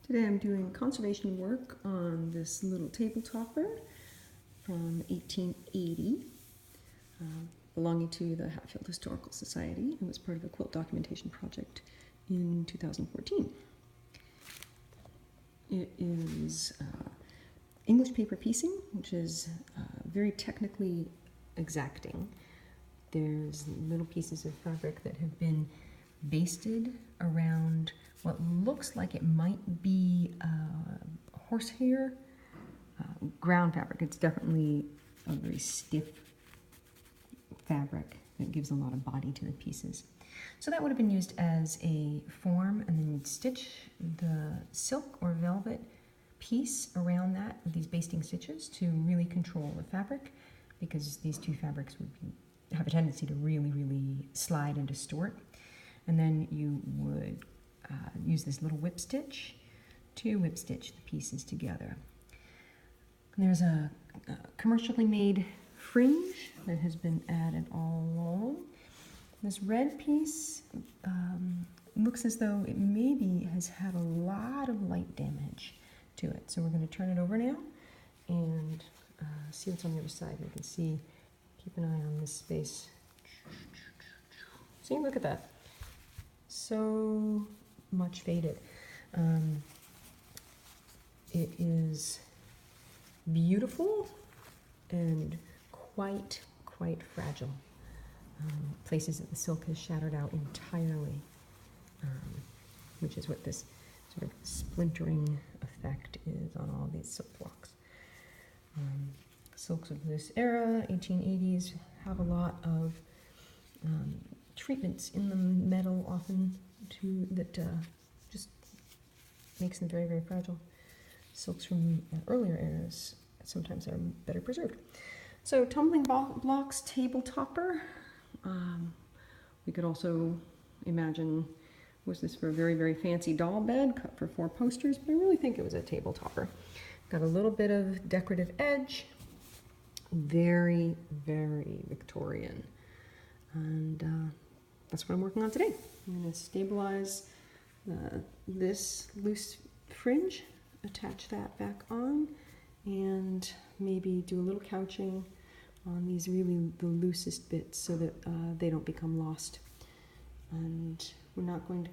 Today I'm doing conservation work on this little table topper from 1880, belonging to the Hatfield Historical Society. It was part of a quilt documentation project in 2014. It is English paper piecing, which is very technically exacting. There's little pieces of fabric that have been basted around what looks like it might be horsehair ground fabric. It's definitely a very stiff fabric that gives a lot of body to the pieces. So that would have been used as a form, and then you'd stitch the silk or velvet piece around that with these basting stitches to really control the fabric, because these two fabrics would have a tendency to really slide and distort. And then you would use this little whip stitch to whip stitch the pieces together. And there's a commercially made fringe that has been added all along. This red piece looks as though it maybe has had a lot of light damage to it. So we're going to turn it over now and see what's on the other side. You can see, keep an eye on this space. See, look at that. So much faded. It is beautiful and quite fragile. Places that the silk has shattered out entirely, which is what this sort of splintering effect is on all these silk blocks. Silks of this era, 1880s, have a lot of treatments in the metal often that just makes them very fragile. Silks from earlier eras sometimes are better preserved. So tumbling blocks table topper. We could also imagine, was this for a very fancy doll bed cut for 4 posters, but I really think it was a table topper. Got a little bit of decorative edge, very Victorian, and that's what I'm working on today. I'm going to stabilize this loose fringe, attach that back on, and maybe do a little couching on these really the loosest bits so that they don't become lost. And we're not going to